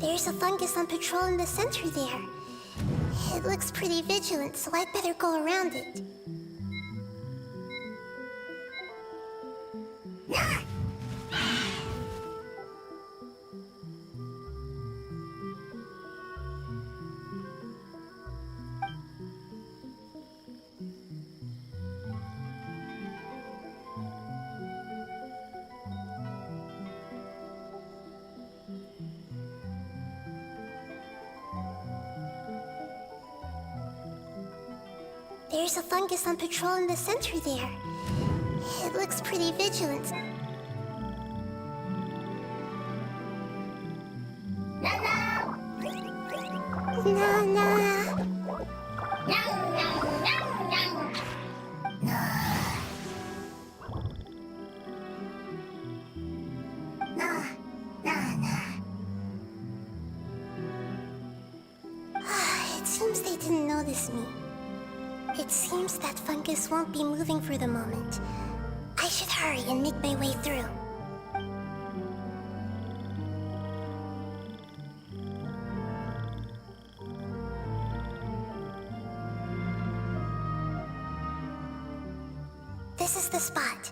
There's a fungus on patrol in the center there. It looks pretty vigilant, so I'd better go around it. There's a fungus on patrol in the center there. It looks pretty vigilant. Na-na! It seems they didn't notice me. It seems that fungus won't be moving for the moment. I should hurry and make my way through. This is the spot.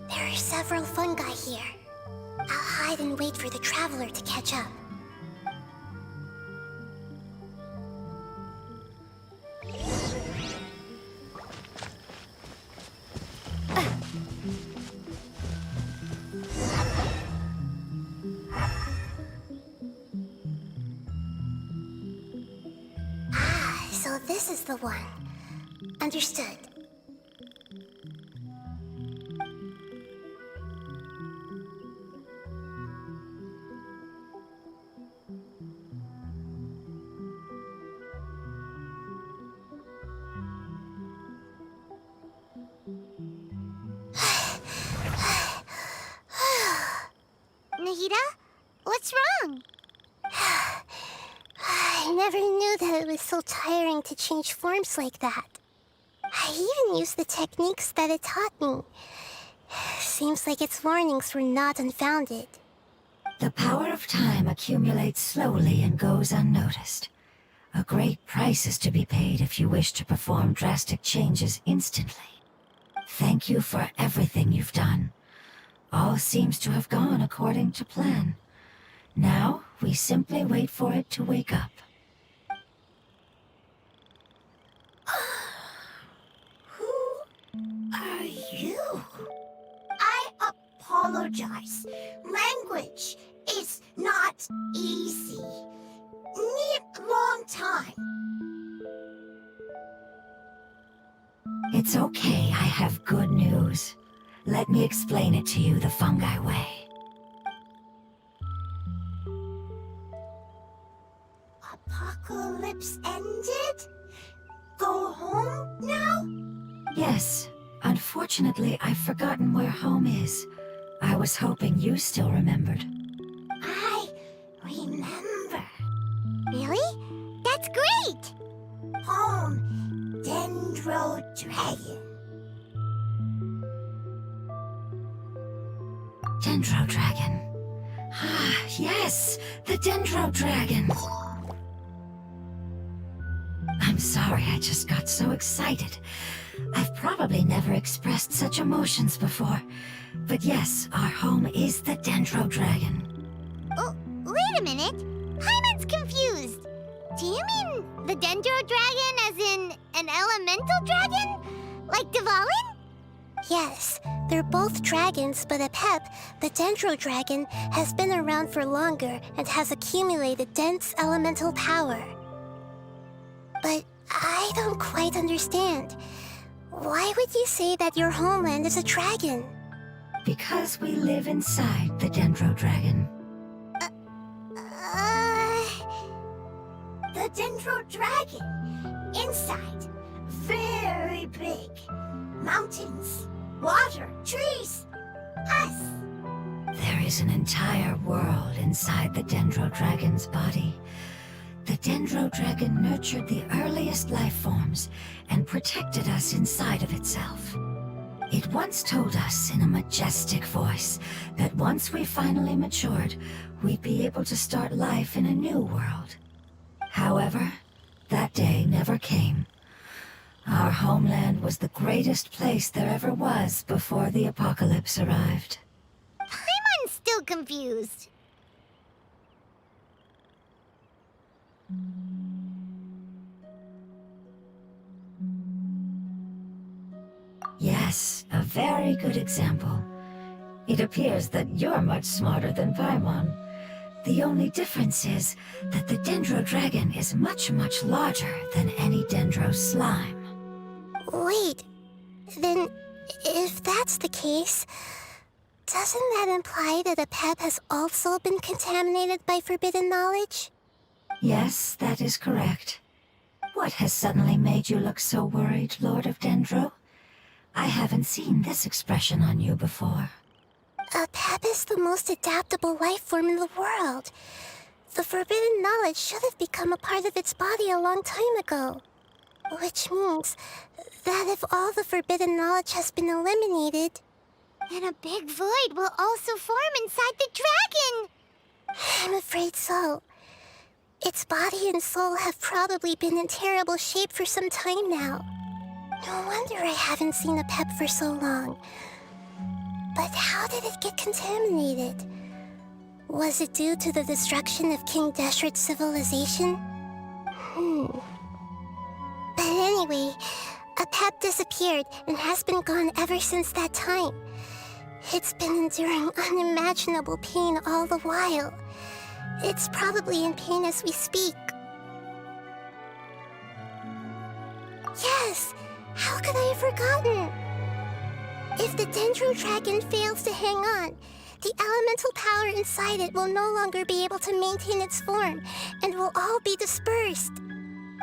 There are several fungi here. I'll hide and wait for the traveler to catch up. So this is the one. Understood. Nahida? What's wrong? I never knew that it was so tiring to change forms like that. I even used the techniques that it taught me. Seems like its warnings were not unfounded. The power of time accumulates slowly and goes unnoticed. A great price is to be paid if you wish to perform drastic changes instantly. Thank you for everything you've done. All seems to have gone according to plan. Now, we simply wait for it to wake up. Who are you? I apologize. Language is not easy. Need long time. It's okay, I have good news. Let me explain it to you the fungi way. Apocalypse ended? Go home now? Yes. Unfortunately, I've forgotten where home is. I was hoping you still remembered. I remember. Really? That's great! Home, Dendro Dragon. Dendro Dragon. Ah, yes! The Dendro Dragon! I'm sorry, I just got so excited. I've probably never expressed such emotions before. But yes, our home is the Dendro Dragon. Oh, wait a minute. Hyman's confused. Do you mean the Dendro Dragon as in an elemental dragon? Like Dvalin? Yes, they're both dragons, but Apep, the Dendro Dragon, has been around for longer and has accumulated dense elemental power. But I don't quite understand. Why would you say that your homeland is a dragon? Because we live inside the Dendro Dragon. The Dendro Dragon. Inside. Very big. Mountains, water, trees. Us. There is an entire world inside the Dendro Dragon's body. The Dendro Dragon nurtured the earliest life forms and protected us inside of itself. It once told us in a majestic voice that once we finally matured, we'd be able to start life in a new world. However, that day never came. Our homeland was the greatest place there ever was before the apocalypse arrived. Paimon's still confused. Yes, a very good example. It appears that you're much smarter than Paimon. The only difference is that the Dendro Dragon is much, much larger than any Dendro slime. Wait, then if that's the case, doesn't that imply that Apep has also been contaminated by forbidden knowledge? Yes, that is correct. What has suddenly made you look so worried, Lord of Dendro? I haven't seen this expression on you before. Apep is the most adaptable life form in the world. The forbidden knowledge should have become a part of its body a long time ago. Which means that if all the forbidden knowledge has been eliminated, then a big void will also form inside the dragon! I'm afraid so. Its body and soul have probably been in terrible shape for some time now. No wonder I haven't seen Apep for so long. But how did it get contaminated? Was it due to the destruction of King Deshret's civilization? But anyway, Apep disappeared and has been gone ever since that time. It's been enduring unimaginable pain all the while. It's probably in pain as we speak. Yes! How could I have forgotten? If the Dendro Dragon fails to hang on, the elemental power inside it will no longer be able to maintain its form and will all be dispersed.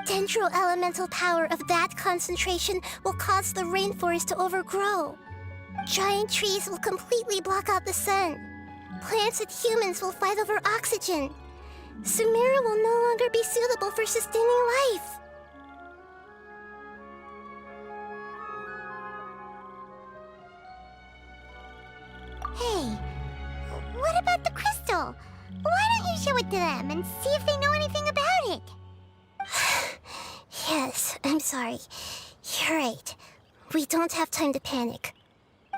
Dendro elemental power of that concentration will cause the rainforest to overgrow. Giant trees will completely block out the sun. Plants and humans will fight over oxygen. Sumeru will no longer be suitable for sustaining life. Hey, what about the crystal? Why don't you show it to them and see if they know anything about it? Yes, I'm sorry. You're right. We don't have time to panic.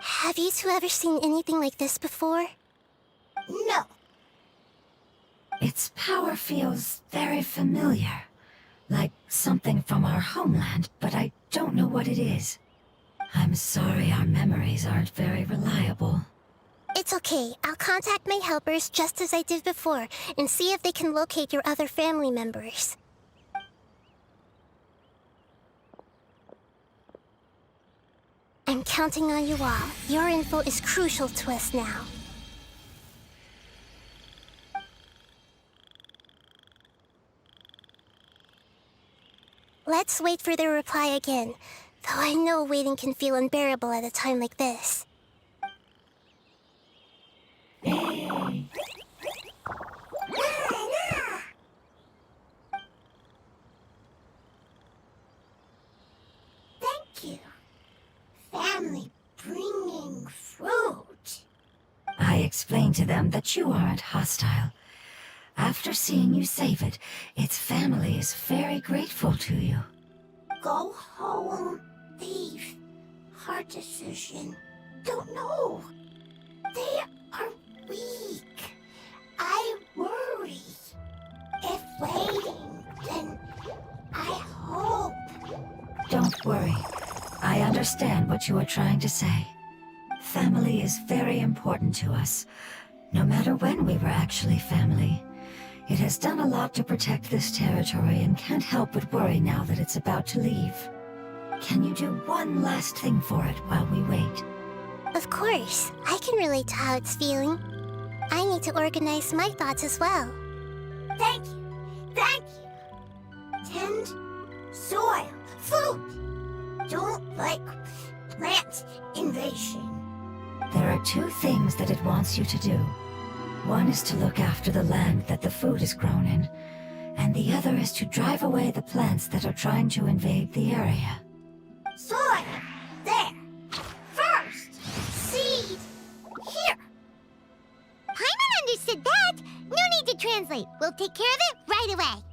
Have you two ever seen anything like this before? No. Its power feels very familiar. Like something from our homeland, but I don't know what it is. I'm sorry our memories aren't very reliable. It's okay. I'll contact my helpers just as I did before and see if they can locate your other family members. I'm counting on you all. Your info is crucial to us now. Let's wait for their reply again, though I know waiting can feel unbearable at a time like this. Thank you. Family bringing fruit. I explained to them that you aren't hostile. After seeing you save it, its family is very grateful to you. Go home, leave. Hard decision. Don't know. They are weak. I worry. If waiting, then I hope. Don't worry. I understand what you are trying to say. Family is very important to us, no matter when we were actually family. It has done a lot to protect this territory and can't help but worry now that it's about to leave. Can you do one last thing for it while we wait? Of course. I can relate to how it's feeling. I need to organize my thoughts as well. Thank you. Thank you. Tend soil. Food. Don't like plant invasion. There are two things that it wants you to do. One is to look after the land that the food is grown in, and the other is to drive away the plants that are trying to invade the area. Soil. There. First. translate. We'll take care of it right away.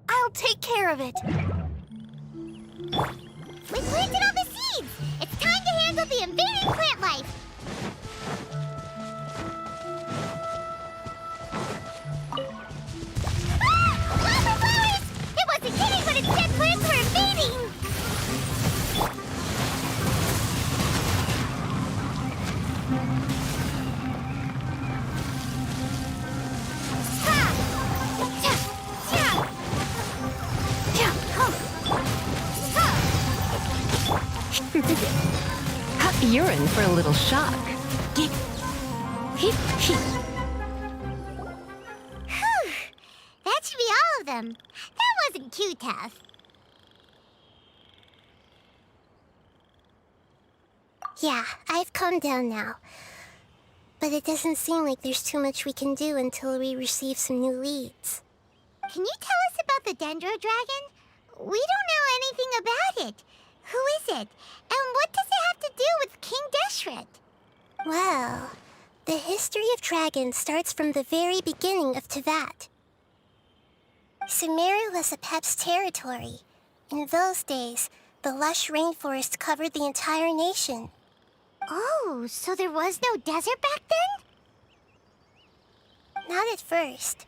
I'll take care of it. We planted all the seeds! It's time to handle the invading plant life! Ah! Lava flowers! It wasn't kidding when it said plants were invading! You're in for a little shock. Whew! That should be all of them. That wasn't too tough. Yeah, I've calmed down now. But it doesn't seem like there's too much we can do until we receive some new leads. Can you tell us about the Dendro Dragon? We don't know anything about it. Who is it? And what does it have to do with King Deshret? Well, the history of dragons starts from the very beginning of Tevat. Sumeru was Apep's territory. In those days, the lush rainforest covered the entire nation. Oh, so there was no desert back then? Not at first.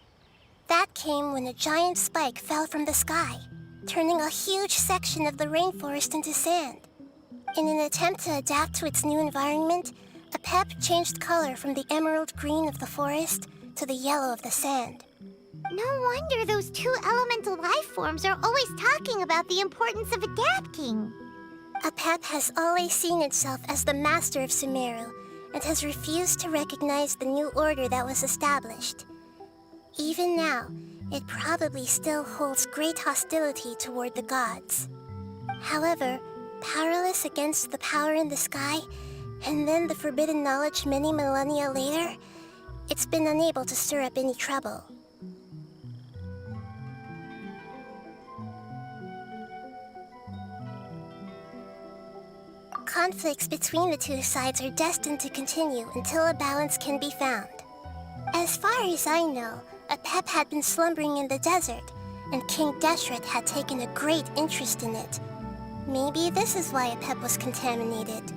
That came when a giant spike fell from the sky, turning a huge section of the rainforest into sand. In an attempt to adapt to its new environment, Apep changed color from the emerald green of the forest to the yellow of the sand. No wonder those two elemental life forms are always talking about the importance of adapting. Apep has always seen itself as the master of Sumeru and has refused to recognize the new order that was established. Even now, it probably still holds great hostility toward the gods. However, powerless against the power in the sky, and then the forbidden knowledge many millennia later, it's been unable to stir up any trouble. Conflicts between the two sides are destined to continue until a balance can be found. As far as I know, Apep had been slumbering in the desert, and King Deshret had taken a great interest in it. Maybe this is why Apep was contaminated.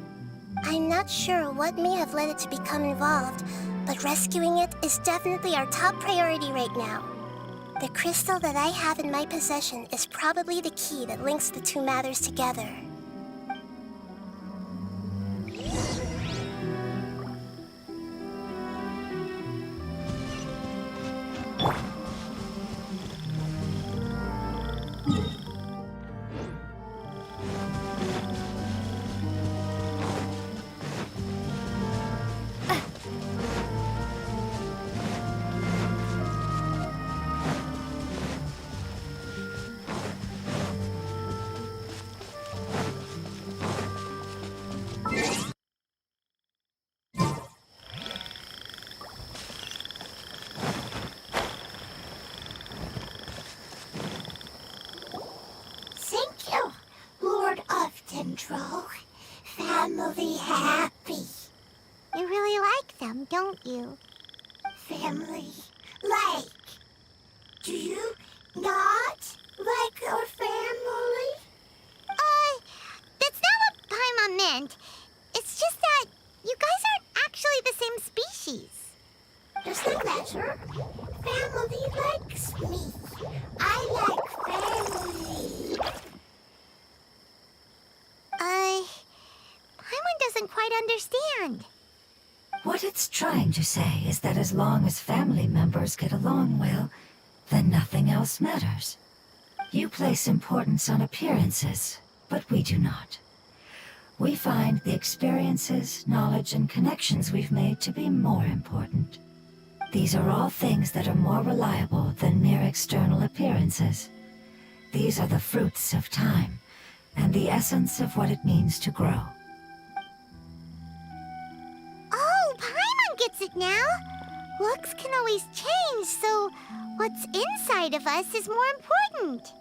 I'm not sure what may have led it to become involved, but rescuing it is definitely our top priority right now. The crystal that I have in my possession is probably the key that links the two matters together. Thank you, Lord of Dendro. Family happy. You really like them, don't you? Family Like, do you not like your family? That's not what Paimon meant. It's just that you guys aren't actually the same species. Does that matter? Family likes me. I like family. Paimon doesn't quite understand. What it's trying to say is that as long as family members get along well, then nothing else matters. You place importance on appearances, but we do not. We find the experiences, knowledge, and connections we've made to be more important. These are all things that are more reliable than mere external appearances. These are the fruits of time, and the essence of what it means to grow. Oh, Paimon gets it now. Looks can always change, so what's inside of us is more important.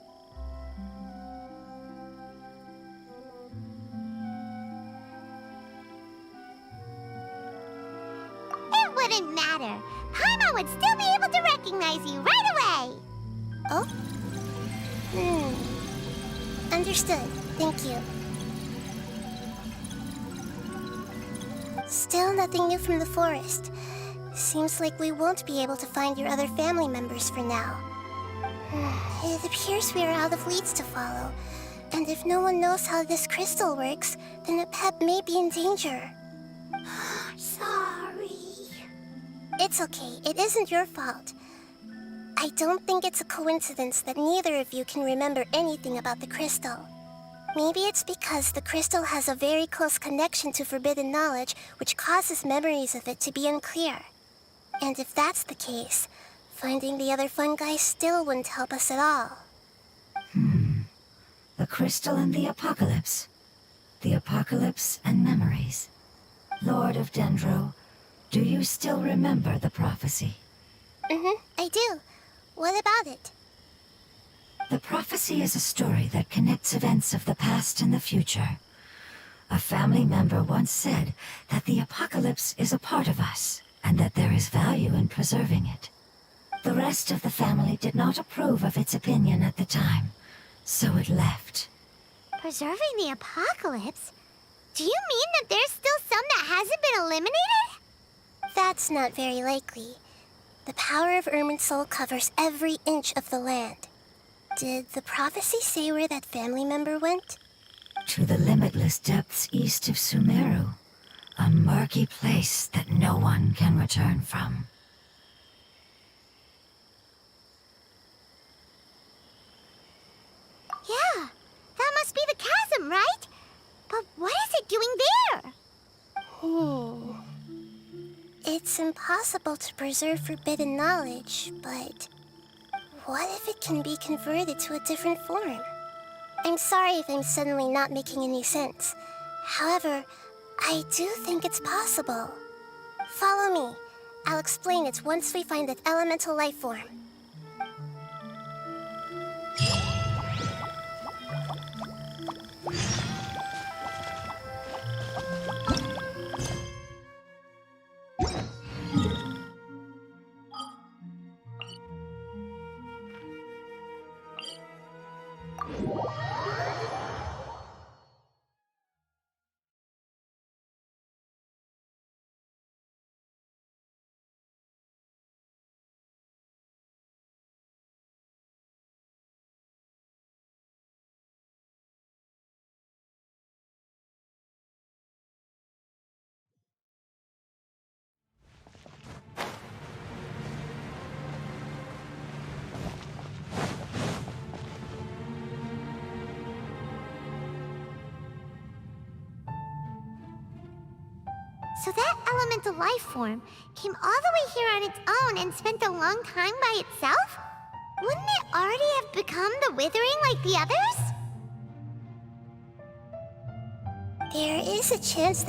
It wouldn't matter. Paimon would still be able to recognize you right away. Oh? Understood. Thank you. Still nothing new from the forest. Seems like we won't be able to find your other family members for now. It appears we are out of leads to follow. And if no one knows how this crystal works, then Apep may be in danger. Sorry. It's okay. It isn't your fault. I don't think it's a coincidence that neither of you can remember anything about the crystal. Maybe it's because the crystal has a very close connection to forbidden knowledge, which causes memories of it to be unclear. And if that's the case, finding the other fungi still wouldn't help us at all. The crystal and the apocalypse. The apocalypse and memories. Lord of Dendro, do you still remember the prophecy? I do. What about it? The prophecy is a story that connects events of the past and the future. A family member once said that the apocalypse is a part of us, and that there is value in preserving it. The rest of the family did not approve of its opinion at the time, so it left. Preserving the apocalypse? Do you mean that there's still some that hasn't been eliminated? That's not very likely. The power of Irminsul covers every inch of the land. Did the prophecy say where that family member went? To the limitless depths east of Sumeru, a murky place that no one can return from. Yeah, that must be the chasm, right? But what is it doing there? It's impossible to preserve forbidden knowledge, but what if it can be converted to a different form? I'm sorry if I'm suddenly not making any sense. However, I do think it's possible. Follow me. I'll explain it once we find that elemental life form. So that elemental life form came all the way here on its own and spent a long time by itself? Wouldn't it already have become the Withering like the others? There is a chance that